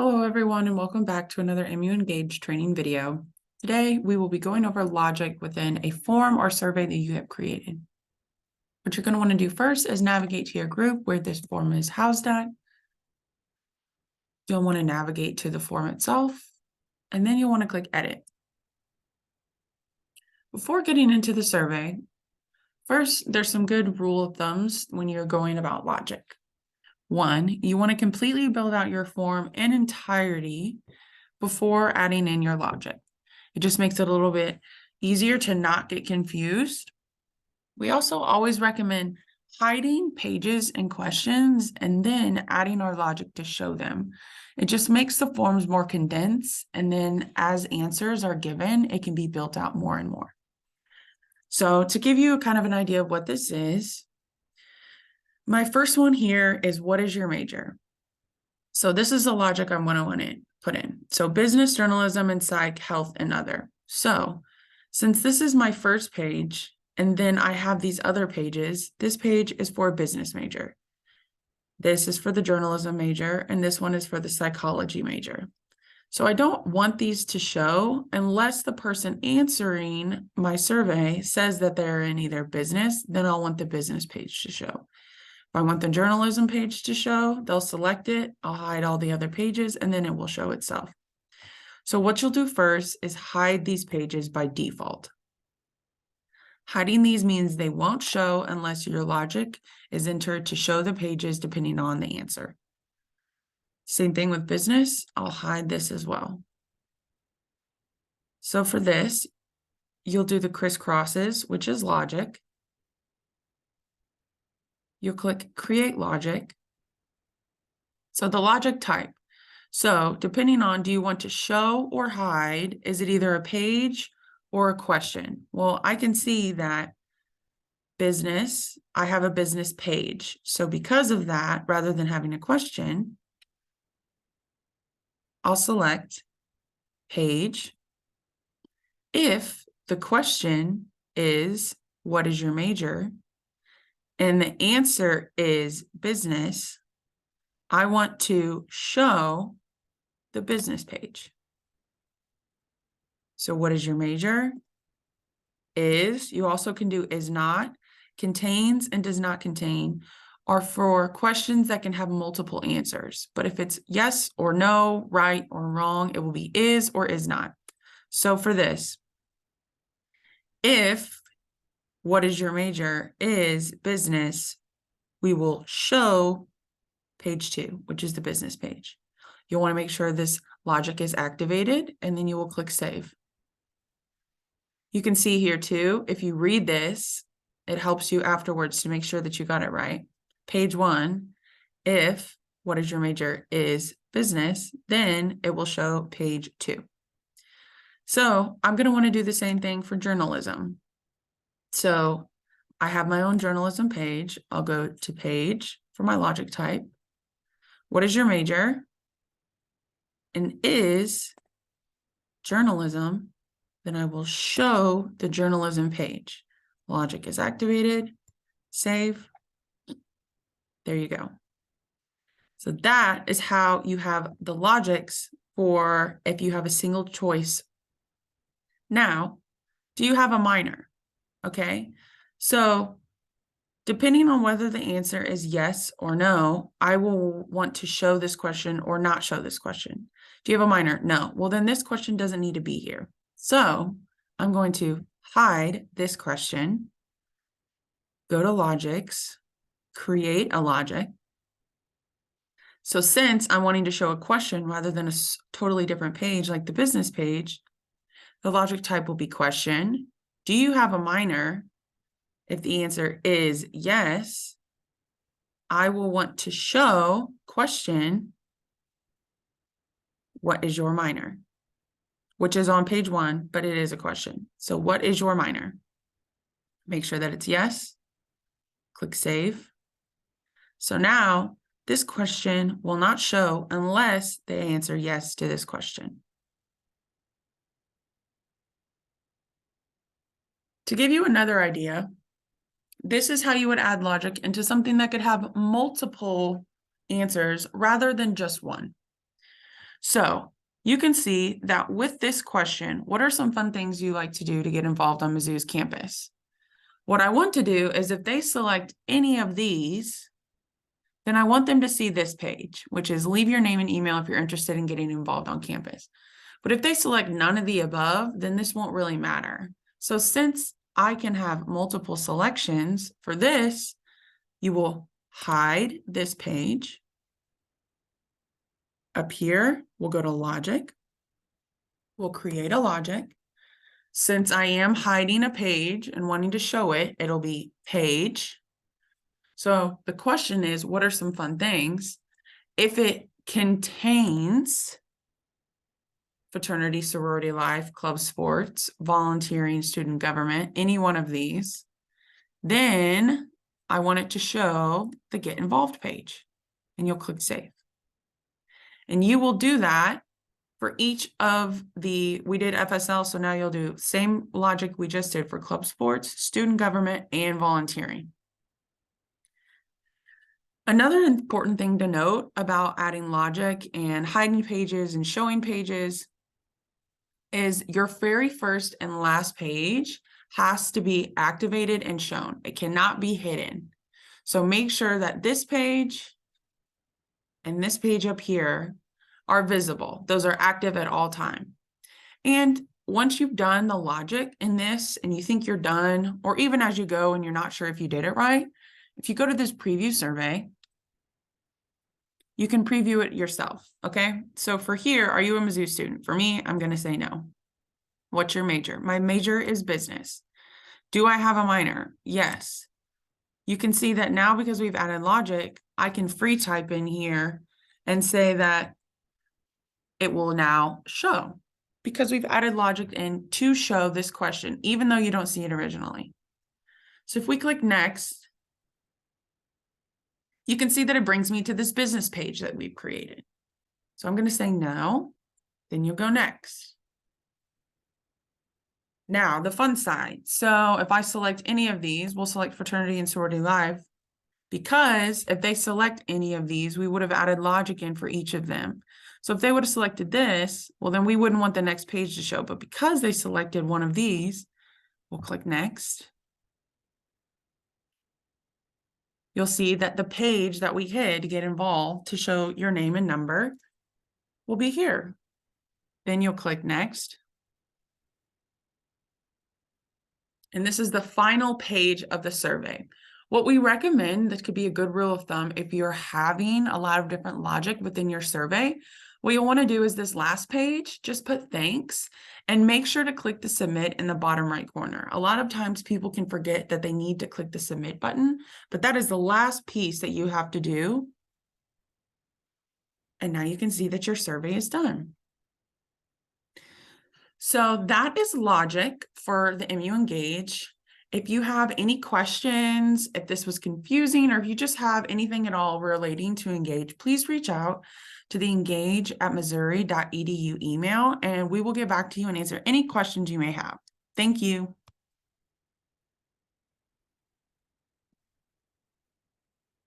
Hello, everyone, and welcome back to another MU Engage training video. Today, we will be going over logic within a form or survey that you have created. What you're going to want to do first is navigate to your group where this form is housed at. You'll want to navigate to the form itself, and then you'll want to click Edit. Before getting into the survey, first, there's some good rule of thumbs when you're going about logic. One, you want to completely build out your form in entirety before adding in your logic. It just makes it a little bit easier to not get confused. We also always recommend hiding pages and questions and then adding our logic to show them. It just makes the forms more condensed, and then as answers are given, it can be built out more and more. So to give you kind of an idea of what this is, my first one here is, what is your major? So this is the logic I'm going to put in. So business, journalism, and psych, health, and other. So since this is my first page, and then I have these other pages, this page is for a business major. This is for the journalism major, and this one is for the psychology major. So I don't want these to show unless the person answering my survey says that they're in either business, then I'll want the business page to show. If I want the journalism page to show, they'll select it, I'll hide all the other pages, and then it will show itself. So what you'll do first is hide these pages by default. Hiding these means they won't show unless your logic is entered to show the pages depending on the answer. Same thing with business, I'll hide this as well. So for this, you'll do the crisscrosses, which is logic. You'll click Create Logic. So the logic type. So depending on, do you want to show or hide? Is it either a page or a question? Well, I can see that business, I have a business page. So because of that, rather than having a question, I'll select page. If the question is, what is your major? And the answer is business, I want to show the business page. So what is your major? Is, you also can do is not, contains and does not contain are for questions that can have multiple answers. But if it's yes or no, right or wrong, it will be is or is not. So for this, if what is your major is business, we will show page 2, which is the business page. You'll want to make sure this logic is activated, and then you will click Save. You can see here too, if you read this, it helps you afterwards to make sure that you got it right. Page 1, if what is your major is business, then it will show page 2. So I'm going to want to do the same thing for journalism. So I have my own journalism page. I'll go to page for my logic type. What is your major? And is journalism, then I will show the journalism page. Logic is activated, save. There you go. So that is how you have the logics for if you have a single choice. Now, do you have a minor? Okay, so depending on whether the answer is yes or no, I will want to show this question or not show this question. Do you have a minor? No. Well, then this question doesn't need to be here. So I'm going to hide this question, go to logics, create a logic. So since I'm wanting to show a question rather than a totally different page like the business page, the logic type will be question. Do you have a minor? If the answer is yes, I will want to show question, what is your minor? Which is on page 1, but it is a question. So what is your minor? Make sure that it's yes. Click Save. So now this question will not show unless they answer yes to this question. To give you another idea, this is how you would add logic into something that could have multiple answers rather than just one. So you can see that with this question, what are some fun things you like to do to get involved on Mizzou's campus? What I want to do is if they select any of these, then I want them to see this page, which is leave your name and email if you're interested in getting involved on campus. But if they select none of the above, then this won't really matter. So since I can have multiple selections for this, you will hide this page. Up here, we'll go to logic. We'll create a logic. Since I am hiding a page and wanting to show it, it'll be page. So the question is, what are some fun things? If it contains fraternity, sorority life, club sports, volunteering, student government, any one of these, then I want it to show the Get Involved page, and you'll click Save. And you will do that for each of we did FSL, so now you'll do same logic we just did for club sports, student government, and volunteering. Another important thing to note about adding logic and hiding pages and showing pages is your very first and last page has to be activated and shown. It cannot be hidden. So make sure that this page and this page up here are visible. Those are active at all time. And once you've done the logic in this and you think you're done, or even as you go and you're not sure if you did it right, if you go to this preview survey, you can preview it yourself, okay? So for here, are you a Mizzou student? For me, I'm gonna say no. What's your major? My major is business. Do I have a minor? Yes. You can see that now because we've added logic, I can free type in here and say that it will now show because we've added logic in to show this question, even though you don't see it originally. So if we click next, you can see that it brings me to this business page that we've created. So I'm going to say no, then you'll go next. Now the fun side. So if I select any of these, we'll select fraternity and sorority life, because if they select any of these, we would have added logic in for each of them. So if they would have selected this, well, then we wouldn't want the next page to show. But because they selected one of these, we'll click next. You'll see that the page that we hid to get involved to show your name and number will be here. Then you'll click next. And this is the final page of the survey. What we recommend, that could be a good rule of thumb, if you're having a lot of different logic within your survey, what you'll want to do is this last page, just put thanks and make sure to click the submit in the bottom right corner. A lot of times people can forget that they need to click the submit button, but that is the last piece that you have to do. And now you can see that your survey is done. So that is logic for the MU Engage. If you have any questions, if this was confusing, or if you just have anything at all relating to Engage, please reach out to the engage@missouri.edu email, and we will get back to you and answer any questions you may have. Thank you.